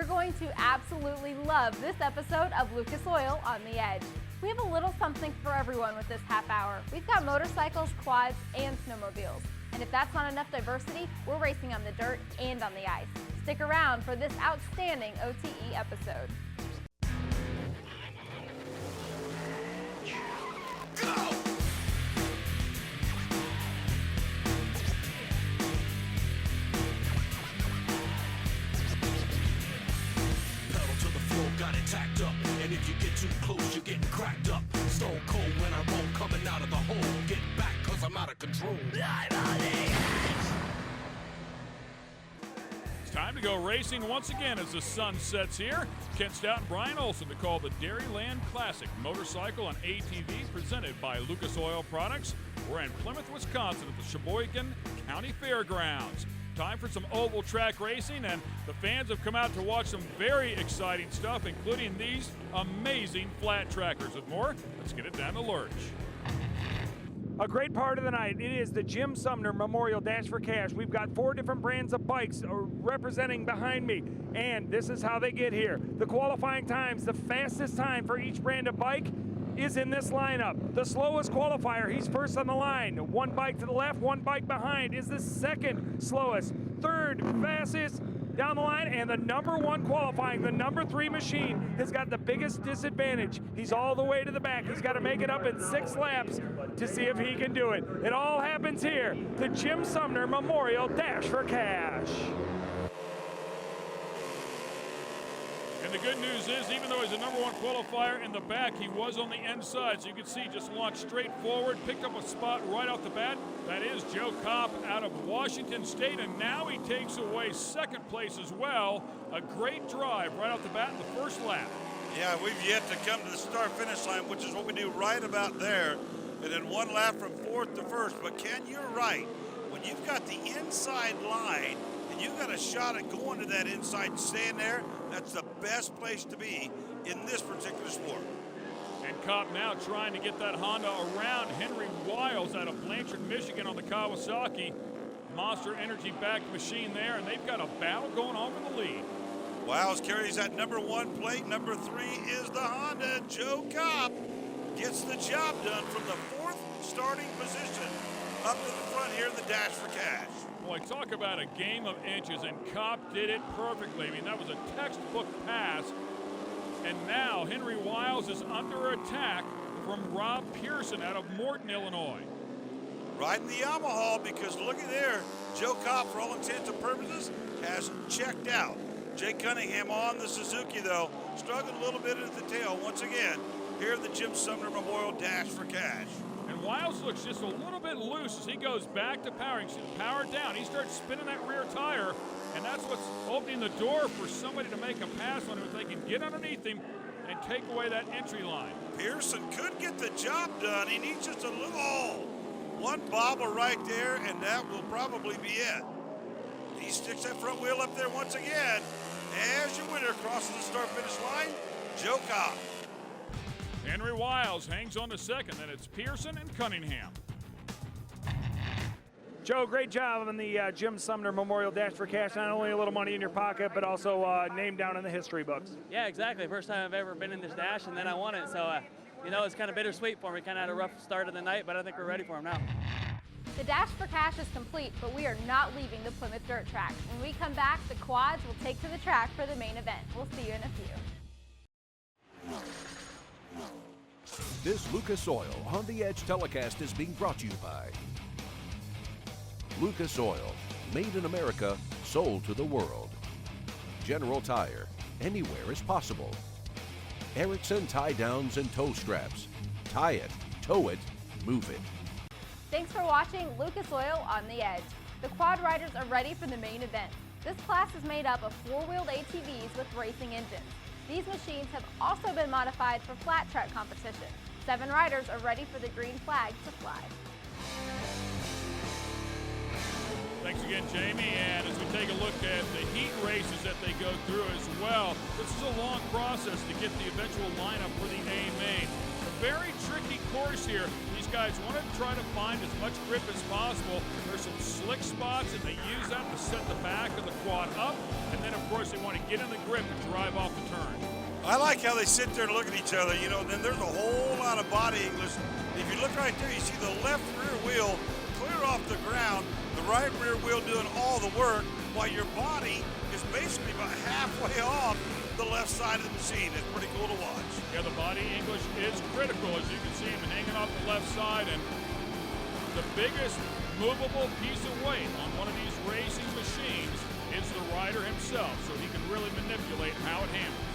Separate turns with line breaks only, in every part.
You're going to absolutely love this episode of Lucas Oil on the Edge. We have a little something for everyone with this half hour. We've got motorcycles, quads, and snowmobiles. And if that's not enough diversity, we're racing on the dirt and on the ice. Stick around for this outstanding OTE episode.
Go! Got it tacked up, and if you get too close, you're getting cracked up. Stone cold when I roll, coming out of the hole. Get back, cause I'm out of control. I'm on the edge.
It's time to go racing once again as the sun sets here. Ken Stout and Brian Olson to call the Dairyland Classic Motorcycle and ATV presented by Lucas Oil Products. We're in Plymouth, Wisconsin at the Sheboygan County Fairgrounds. Time for some oval track racing, and the fans have come out to watch some very exciting stuff, including these amazing flat trackers. With more, let's get it down to Lurch.
A great part of the night. It is the Jim Sumner Memorial Dash for Cash. We've got 4 different brands of bikes representing behind me, and this is how they get here. The qualifying times, the fastest time for each brand of bike is in this lineup. The slowest qualifier, he's first on the line. 1 bike to the left, 1 bike behind is the second slowest. Third fastest down the line, and the number 1 qualifying, the number 3 machine, has got the biggest disadvantage. He's all the way to the back. He's got to make it up in 6 laps to see if he can do it. It all happens here, the Jim Sumner Memorial Dash for Cash.
And the good news is, even though he's the number 1 qualifier in the back, he was on the inside. So you can see just launched straight forward, picked up a spot right off the bat. That is Joe Kopp out of Washington State, and now he takes away 2nd place as well. A great drive right off the bat in the first lap.
Yeah, we've yet to come to the start-finish line, which is what we do right about there. And then 1 lap from 4th to 1st. But Ken, you're right. When you've got the inside line, and you've got a shot at going to that inside and staying there, that's the best place to be in this particular sport.
And Kopp now trying to get that Honda around Henry Wiles out of Blanchard, Michigan on the Kawasaki. Monster Energy backed machine there, and they've got a battle going on for the lead.
Wiles carries that number 1 plate. Number 3 is the Honda. Joe Kopp gets the job done from the 4th starting position up to the front here in the Dash for Cash.
Boy, talk about a game of inches, and Kopp did it perfectly. I mean, that was a textbook pass. And now Henry Wiles is under attack from Rob Pearson out of Morton, Illinois.
Riding the Yamaha, because looky there, Joe Kopp, for all intents and purposes, has checked out. Jay Cunningham on the Suzuki, though, struggled a little bit at the tail once again here at the Jim Sumner Memorial Dash for Cash.
And Wiles looks just a little bit loose as he goes back to powering. Power down. He starts spinning that rear tire, and that's what's opening the door for somebody to make a pass on him if they can get underneath him and take away that entry line.
Pearson could get the job done. He needs just a little, 1 bobble right there, and that will probably be it. He sticks that front wheel up there once again. As your winner crosses the start-finish line, Joe Kopp.
Henry Wiles hangs on to 2nd, then it's Pearson and Cunningham.
Joe, great job on the Jim Sumner Memorial Dash for Cash. Not only a little money in your pocket, but also named down in the history books.
Yeah, exactly. First time I've ever been in this dash, and then I won it. So, you know, it's kind of bittersweet for me. Kind of had a rough start of the night, but I think we're ready for him now.
The Dash for Cash is complete, but we are not leaving the Plymouth dirt track. When we come back, the quads will take to the track for the main event. We'll see you in a few.
This Lucas Oil On the Edge telecast is being brought to you by Lucas Oil, made in America, sold to the world. General Tire, anywhere is possible. Erickson tie downs and tow straps. Tie it, tow it, move it.
Thanks for watching Lucas Oil on the Edge. The quad riders are ready for the main event. This class is made up of 4-wheeled ATVs with racing engines. These machines have also been modified for flat track competition. 7 riders are ready for the green flag to fly.
Thanks again, Jamie. And as we take a look at the heat races that they go through as well, this is a long process to get the eventual lineup for the A main. The very tricky course here. These guys want to try to find as much grip as possible. There's some slick spots, and they use that to set the back of the quad up. And then, of course, they want to get in the grip and drive off the turn.
I like how they sit there and look at each other. You know, then there's a whole lot of body English. If you look right there, you see the left rear wheel clear off the ground, the right rear wheel doing all the work, while your body is basically about halfway off the left side of the machine. It's pretty cool to watch.
Yeah, the body English is critical. As you can see him hanging off the left side, and the biggest movable piece of weight on one of these racing machines is the rider himself, so he can really manipulate how it handles.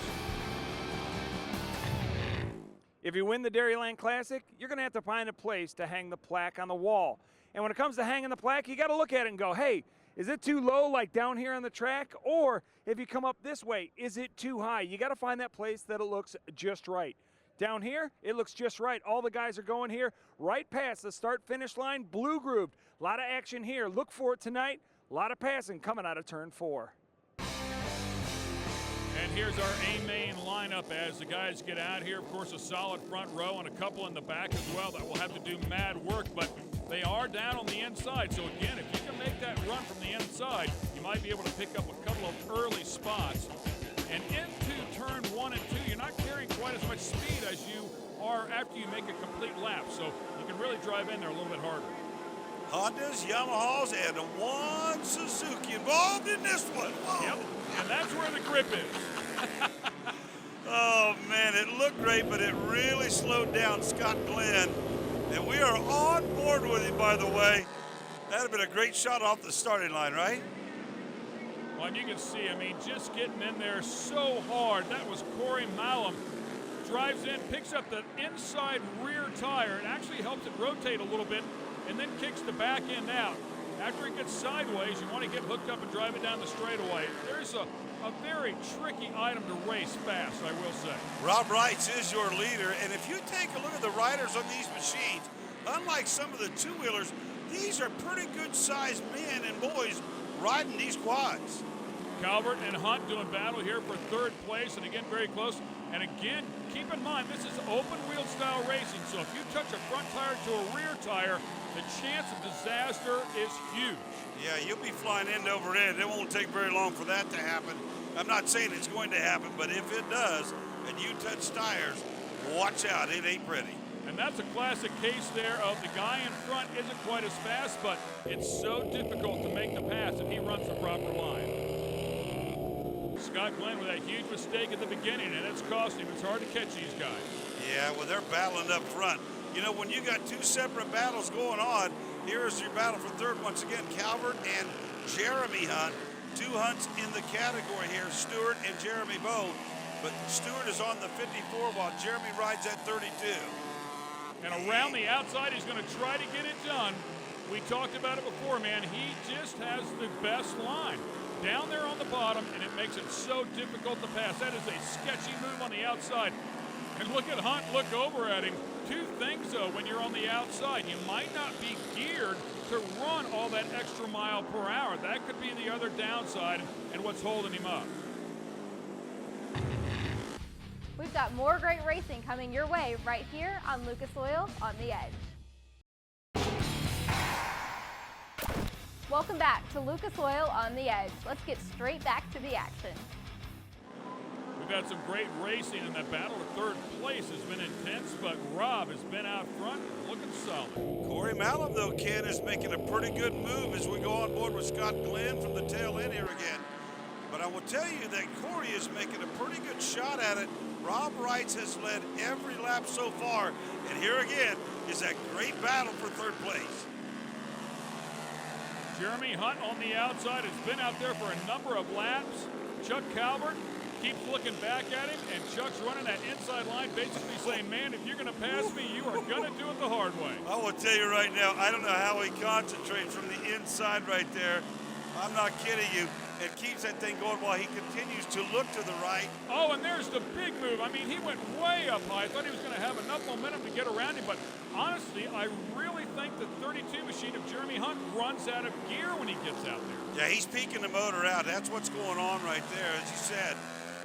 If you win the Dairyland Classic, you're going to have to find a place to hang the plaque on the wall. And when it comes to hanging the plaque, you got to look at it and go, hey, is it too low like down here on the track? Or if you come up this way, is it too high? You got to find that place that it looks just right. Down here, it looks just right. All the guys are going here right past the start-finish line, blue grooved. A lot of action here. Look for it tonight. A lot of passing coming out of turn 4.
And here's our A-main lineup as the guys get out here. Of course, a solid front row and a couple in the back as well that will have to do mad work, but they are down on the inside. So again, if you can make that run from the inside, you might be able to pick up a couple of early spots. And into turn 1 and 2, you're not carrying quite as much speed as you are after you make a complete lap. So you can really drive in there a little bit harder.
Hondas, Yamahas, and one Suzuki involved in this one. Whoa.
Yep, and that's where the grip is.
Oh, man, it looked great, but it really slowed down Scott Glenn. And we are on board with him, by the way. That would have been a great shot off the starting line, right?
Well, and you can see, I mean, just getting in there so hard. That was Corey Malum. Drives in, picks up the inside rear tire. It actually helps it rotate a little bit, and then kicks the back end out. After it gets sideways, you want to get hooked up and drive it down the straightaway. There's a very tricky item to race fast, I will say.
Rob Wrights is your leader, and if you take a look at the riders on these machines, unlike some of the two-wheelers, these are pretty good-sized men and boys riding these quads.
Calvert and Hunt doing battle here for third place, and again, very close. And again, keep in mind, this is open-wheel style racing, so if you touch a front tire to a rear tire, the chance of disaster is huge.
Yeah, you'll be flying end over end. It won't take very long for that to happen. I'm not saying it's going to happen, but if it does, and you touch tires, watch out, it ain't pretty.
And that's a classic case there of the guy in front isn't quite as fast, but it's so difficult to make the pass if he runs the proper line. Scott Glenn with that huge mistake at the beginning, and it's cost him. It's hard to catch these guys.
Yeah, well, they're battling up front. You know, when you got two separate battles going on, here is your battle for third. Once again, Calvert and Jeremy Hunt. Two Hunts in the category here, Stewart and Jeremy both. But Stewart is on the 54 while Jeremy rides at 32.
And around the outside, he's going to try to get it done. We talked about it before, man. He just has the best line. Down there on the bottom, and it makes it so difficult to pass. That is a sketchy move on the outside. And look at Hunt look over at him. Two things, though, when you're on the outside. You might not be geared to run all that extra mile per hour. That could be the other downside and what's holding him up.
We've got more great racing coming your way right here on Lucas Oil on the Edge. Welcome back to Lucas Oil on the Edge. Let's get straight back to the action.
We've had some great racing, and that battle for third place has been intense, but Rob has been out front looking solid.
Corey Malum, though, Ken, is making a pretty good move as we go on board with Scott Glenn from the tail end here again. But I will tell you that Corey is making a pretty good shot at it. Rob Wrights has led every lap so far, and here again is that great battle for third place.
Jeremy Hunt on the outside has been out there for a number of laps. Chuck Calvert keeps looking back at him, and Chuck's running that inside line, basically saying, man, if you're going to pass me, you are going to do it the hard way.
I will tell you right now, I don't know how he concentrates from the inside right there. I'm not kidding you. It keeps that thing going while he continues to look to the right.
Oh, and there's the big move. I mean, he went way up high. I thought he was going to have enough momentum to get around him, but honestly, I really think the 32 machine of Jeremy Hunt runs out of gear when he gets out there.
Yeah, he's peaking the motor out. That's what's going on right there, as you said.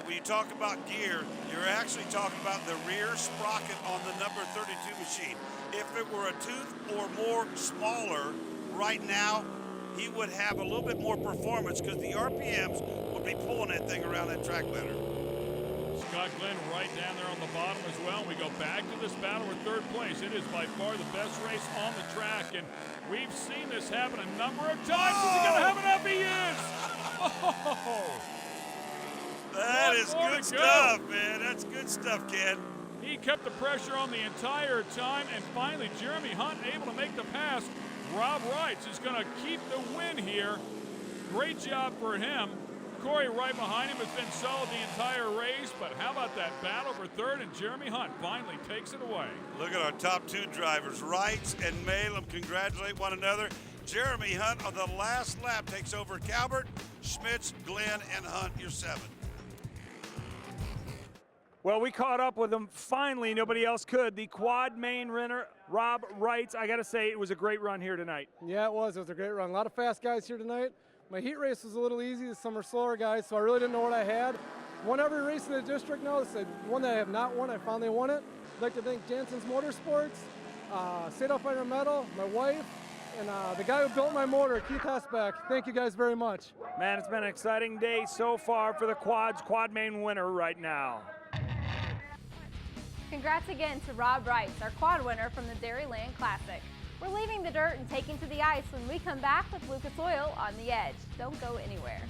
when you talk about gear, you're actually talking about the rear sprocket on the number 32 machine. If it were a tooth or more smaller right now, he would have a little bit more performance because the RPMs would be pulling that thing around that track better.
Scott Glenn right down there on the bottom as well. We go back to this battle for third place. It is by far the best race on the track, and we've seen this happen a number of times. Is he going to have enough? He is! Oh!
That is good stuff, man. That's good stuff, Ken.
He kept the pressure on the entire time, and finally Jeremy Hunt able to make the pass. Rob Wrights is going to keep the win here. Great job for him. Corey right behind him has been solid the entire race, but how about that battle for third, and Jeremy Hunt finally takes it away.
Look at our top two drivers, Wrights and Malem, congratulate one another. Jeremy Hunt on the last lap takes over Calvert, Schmitz, Glenn, and Hunt, your seven.
Well, we caught up with him. Finally, nobody else could. The quad main runner, Rob Wrights. I got to say, it was a great run here tonight.
Yeah, it was. It was a great run. A lot of fast guys here tonight. My heat race was a little easy. Some are slower guys, so I really didn't know what I had. Won every race in the district now. It's the one that I have not won. I finally won it. I'd like to thank Jansen's Motorsports, State Fighter Metal, my wife, and the guy who built my motor, Keith Hesbeck. Thank you guys very much.
Man, it's been an exciting day so far for the quad main winner right now.
Congrats again to Rob Wrights, our quad winner from the Dairyland Classic. We're leaving the dirt and taking to the ice when we come back with Lucas Oil on the Edge. Don't go anywhere.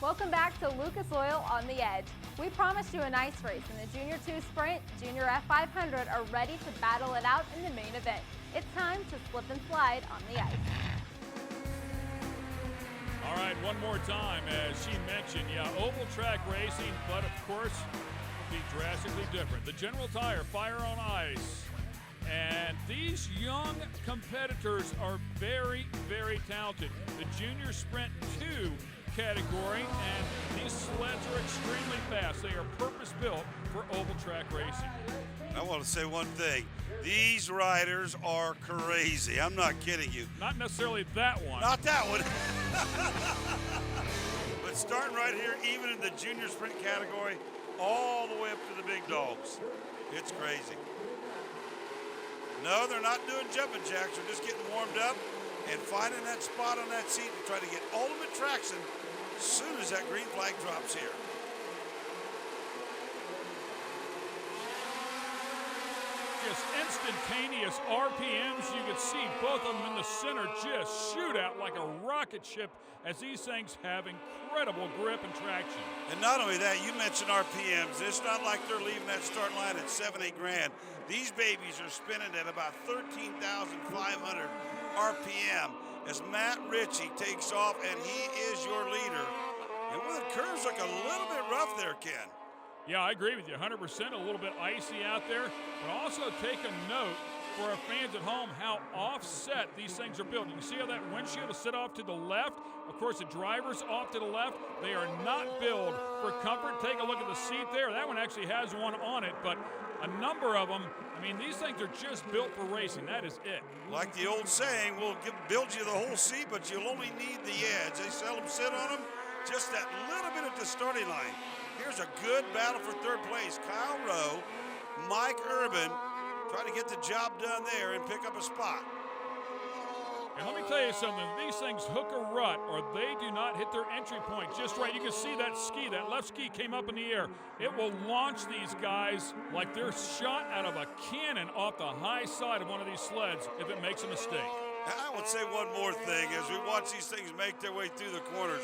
Welcome back to Lucas Oil on the Edge. We promised you a nice race, and the Junior 2 Sprint, Junior F500 are ready to battle it out in the main event. It's time to slip and slide on the ice.
All right, one more time, as she mentioned, yeah, oval track racing, but of course, be drastically different. The General Tire Fire on Ice, and these young competitors are very, very talented. The Junior Sprint 2 category, and these sleds are extremely fast. They are purpose-built for oval track racing.
I want to say one thing. These riders are crazy. I'm not kidding you.
Not necessarily that one.
Not that one. But starting right here, even in the Junior Sprint category, all the way up to the big dogs. It's crazy. No, they're not doing jumping jacks. They're just getting warmed up and finding that spot on that seat to try to get ultimate traction as soon as that green flag drops here.
Just instantaneous RPMs. You can see both of them in the center just shoot out like a rocket ship as these things have incredible grip and traction.
And not only that, you mentioned RPMs. It's not like they're leaving that start line at 7-8 grand. These babies are spinning at about 13,500 RPM as Matt Ritchie takes off, and he is your leader. And when the curves look a little bit rough there, Ken.
Yeah, I agree with you 100%. A little bit icy out there, but also take a note for our fans at home how offset these things are built. You can see how that windshield is set off to the left. Of course, the driver's off to the left. They are not built for comfort. Take a look at the seat there. That one actually has one on it, but a number of them, I mean, these things are just built for racing. That is it. Like the old saying, we'll build you the whole seat, but you'll only need the edge. They seldom sit on them, just that little bit at the starting line. Here's a good battle for third place. Kyle Rowe, Mike Urban, trying to get the job done there and pick up a spot. And let me tell you something, these things hook a rut or they do not hit their entry point just right. You can see that ski, that left ski came up in the air. It will launch these guys like they're shot out of a cannon off the high side of one of these sleds if it makes a mistake.
And I would say one more thing as we watch these things make their way through the corners.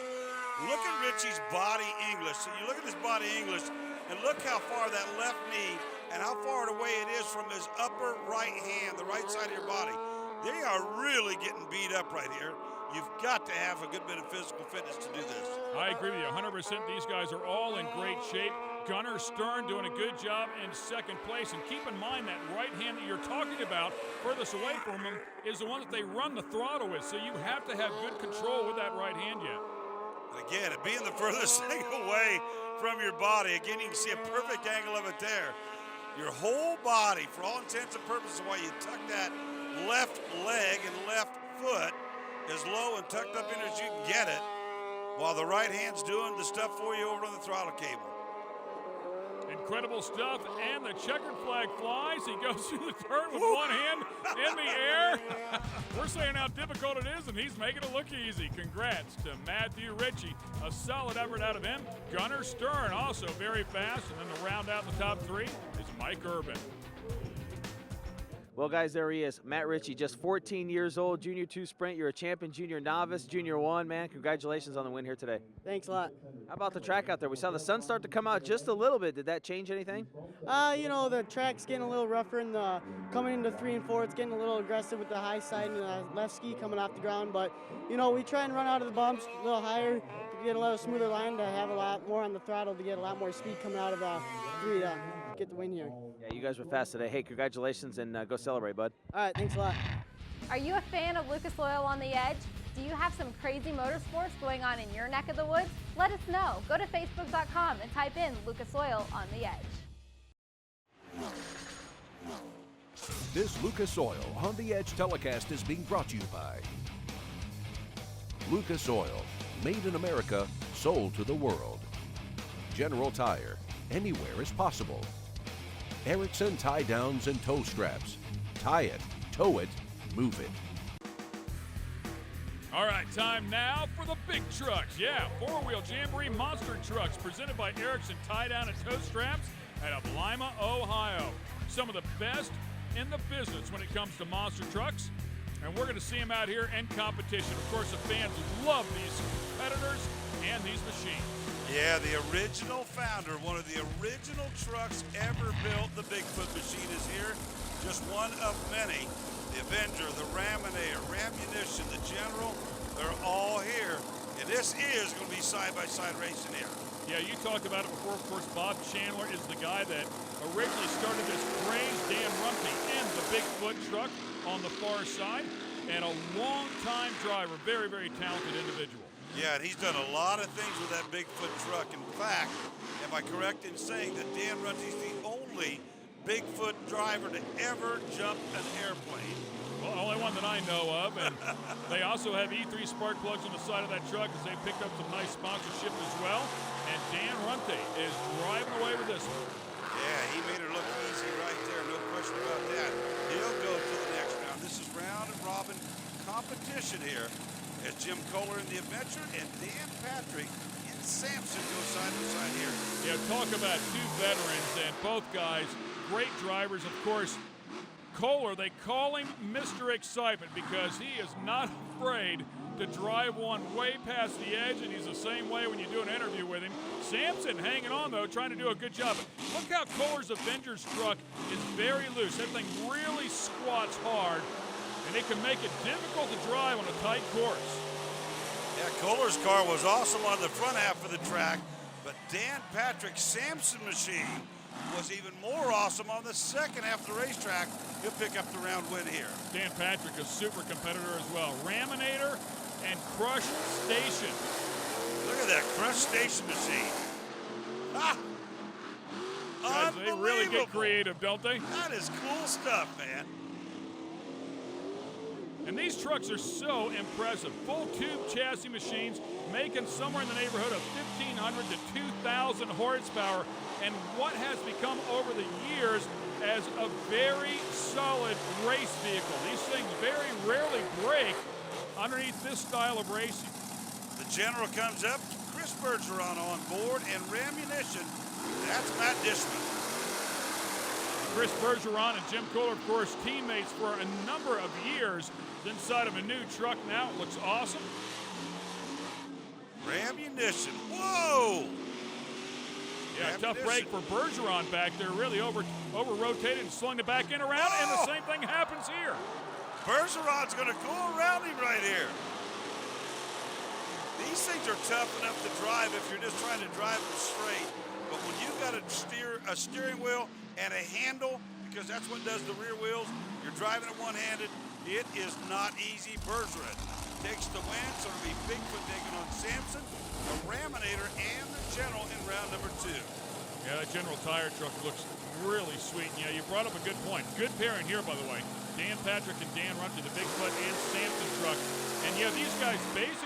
Look at Richie's body English. So you look at his body English and look how far that left knee and how far away it is from his upper right hand, the right side of your body. They are really getting beat up right here. You've got to have a good bit of physical fitness to do this.
I agree with you 100%. These guys are all in great shape. Gunnar Stern doing a good job in second place. And keep in mind that right hand that you're talking about, furthest away from them, is the one that they run the throttle with. So you have to have good control with that right hand yet.
And again, it being the furthest thing away from your body, again, you can see a perfect angle of it there. Your whole body, for all intents and purposes, while you tuck that left leg and left foot as low and tucked up in as you can get it. while the right hand's doing the stuff for you over on the throttle cable.
Incredible stuff, and the checkered flag flies. He goes through the turn with one hand in the air. We're saying how difficult it is, and he's making it look easy. Congrats to Matthew Ritchie. A solid effort out of him. Gunnar Stern also very fast, and then to round out the top three is Mike Urban.
Well, guys, there he is. Matt Ritchie, just 14 years old, Junior 2 sprint. You're a champion junior novice, Junior 1, man. Congratulations on the win here today.
Thanks a lot.
How about the track out there? We saw the sun start to come out just a little bit. Did that change anything?
You know, the track's getting a little rougher, and coming into 3 and 4, it's getting a little aggressive with the high side and the left ski coming off the ground. But, you know, we try and run out of the bumps a little higher to get a little smoother line, to have a lot more on the throttle, to get a lot more speed coming out of 3 to get the win here.
Yeah, you guys were fast today. Hey, congratulations, and go celebrate, bud.
All right, thanks a lot.
Are you a fan of Lucas Oil on the Edge? Do you have some crazy motorsports going on in your neck of the woods? Let us know. Go to facebook.com and type in Lucas Oil on the Edge.
This Lucas Oil on the Edge telecast is being brought to you by Lucas Oil, made in America, sold to the world. General Tire, anywhere is possible. Erickson tie downs and tow straps. Tie it, tow it, move it.
All right, time now for the big trucks. Yeah, four-wheel Jamboree monster trucks presented by Erickson tie down and tow straps out of Lima, Ohio. Some of the best in the business when it comes to monster trucks, and we're going to see them out here in competition. Of course, the fans love these competitors and these machines.
Yeah, the original founder, one of the original trucks ever built, the Bigfoot machine, is here. Just one of many. The Avenger, the Raminator, Ramunition, the General, they're all here. And this is going to be side-by-side racing here.
Yeah, you talked about it before. Of course, Bob Chandler is the guy that originally started this craze. Dan Rumpke in the Bigfoot truck on the far side, and a long-time driver, very, very talented individual.
Yeah, and he's done a lot of things with that Bigfoot truck. In fact, am I correct in saying that Dan Rumpke's the only Bigfoot driver to ever jump an airplane?
Well, the only one that I know of, and they also have E3 spark plugs on the side of that truck as they picked up some nice sponsorship as well. And Dan Rumpke is driving away with this one.
Yeah, he made it look easy right there, no question about that. He'll go to the next round. This is round and robin competition here as Jim Kohler in the Adventure and Dan Patrick in Sampson go side by side here.
Yeah, talk about two veterans, and both guys, great drivers. Of course, Kohler, they call him Mr. Excitement because he is not afraid to drive one way past the edge, and he's the same way when you do an interview with him. Sampson hanging on, though, trying to do a good job. Look how Kohler's Avengers truck is very loose. Everything really squats hard, and it can make it difficult to drive on a tight course.
Yeah, Kohler's car was awesome on the front half of the track, but Dan Patrick's Sampson machine was even more awesome on the second half of the racetrack. He'll pick up the round win here. Dan
Patrick, a super competitor as well. Raminator and Crush Station.
Look at that Crush Station machine. Ah!
Guys, they really get creative, don't they?
That is cool stuff, man.
And these trucks are so impressive. Full tube chassis machines making somewhere in the neighborhood of 1,500 to 2,000 horsepower, and what has become over the years as a very solid race vehicle. These things very rarely break underneath this style of racing.
The General comes up, Chris Bergeron on board, and Ramunition, that's Matt Dishman.
Chris Bergeron and Jim Kohler, of course, teammates for a number of years. Inside of a new truck now, it looks awesome.
Ramunition, whoa!
Yeah, tough break for Bergeron back there, really over-rotated and slung it back in around, and the same thing happens here.
Bergeron's gonna go around him right here. These things are tough enough to drive if you're just trying to drive them straight, but when you got a steering wheel and a handle, because that's what does the rear wheels, you're driving it one-handed, it is not easy. Bergeron takes the win, so it'll be Bigfoot taking on Sampson, the Raminator, and the General in round number 2.
Yeah, that General Tire truck looks really sweet. Yeah, you brought up a good point. Good pairing here, by the way. Dan Patrick and Dan Rumpke, the Bigfoot and Sampson truck. And these guys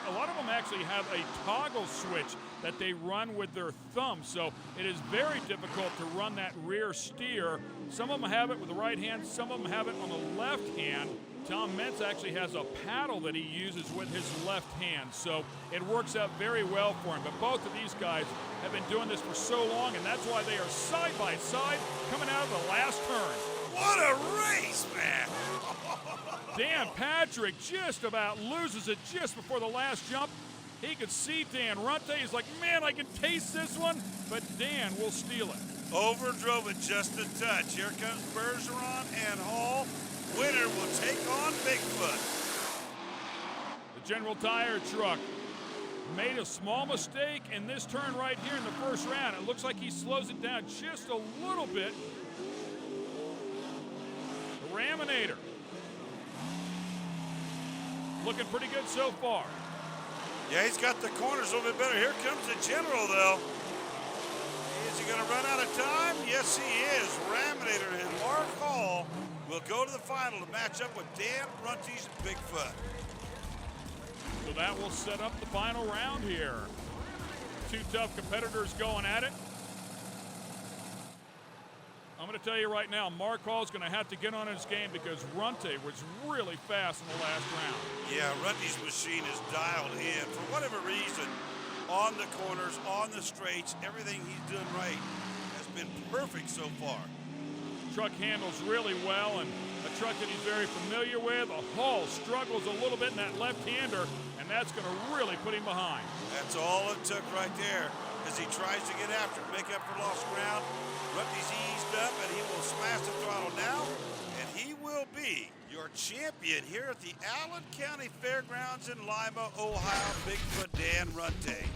a lot of them actually have a toggle switch that they run with their thumb, so it is very difficult to run that rear steer. Some of them have it with the right hand, some of them have it on the left hand. Tom Mentz actually has a paddle that he uses with his left hand, so it works out very well for him. But both of these guys have been doing this for so long, and that's why they are side by side coming out of the last turn.
What a race, man!
Dan Patrick just about loses it just before the last jump. He could see Dan Runte. He's like, man, I can taste this one, but Dan will steal it.
Overdrove it just a touch. Here comes Bergeron and Hall. Winner will take on Bigfoot.
The General Tire truck made a small mistake in this turn right here in the first round. It looks like he slows it down just a little bit. The Raminator looking pretty good so far.
Yeah, he's got the corners a little bit better. Here comes the General, though. Is he going to run out of time? Yes, he is. Raminator and Mark Hall will go to the final to match up with Dan Runte's Bigfoot.
So that will set up the final round here. Two tough competitors going at it. I'm going to tell you right now, Mark Hall's going to have to get on his game because Runte was really fast in the last round.
Yeah, Runte's machine is dialed in. For whatever reason, on the corners, on the straights, everything he's done right has been perfect so far.
Truck handles really well, and a truck that he's very familiar with. Hall struggles a little bit in that left-hander, and that's going to really put him behind.
That's all it took right there as he tries to get after it, make up for lost ground. Runte's eased up, and he will smash the throttle now, and he will be your champion here at the Allen County Fairgrounds in Lima, Ohio. Bigfoot Dan Runte.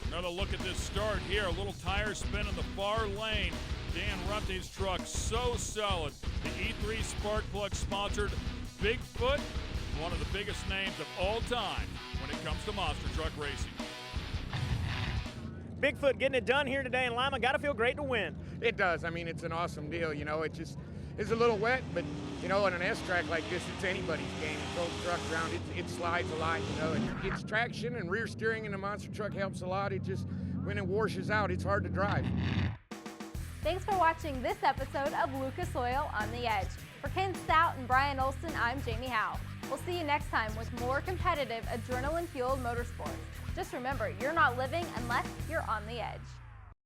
Another look at this start here. A little tire spin in the far lane. Dan Runte's truck so solid. The E3 Spark Plug sponsored Bigfoot, one of the biggest names of all time when it comes to monster truck racing.
Bigfoot getting it done here today in Lima. Got to feel great to win.
It does. I mean, it's an awesome deal. You know, it just is a little wet, but, you know, on an S-track like this, it's anybody's game. It throws trucks around. It slides a lot, you know. It's traction and rear steering in a monster truck helps a lot. It just, when it washes out, it's hard to drive.
Thanks for watching this episode of Lucas Oil on the Edge. For Ken Stout and Brian Olson, I'm Jamie Howe. We'll see you next time with more competitive, adrenaline-fueled motorsports. Just remember, you're not living unless you're on the edge.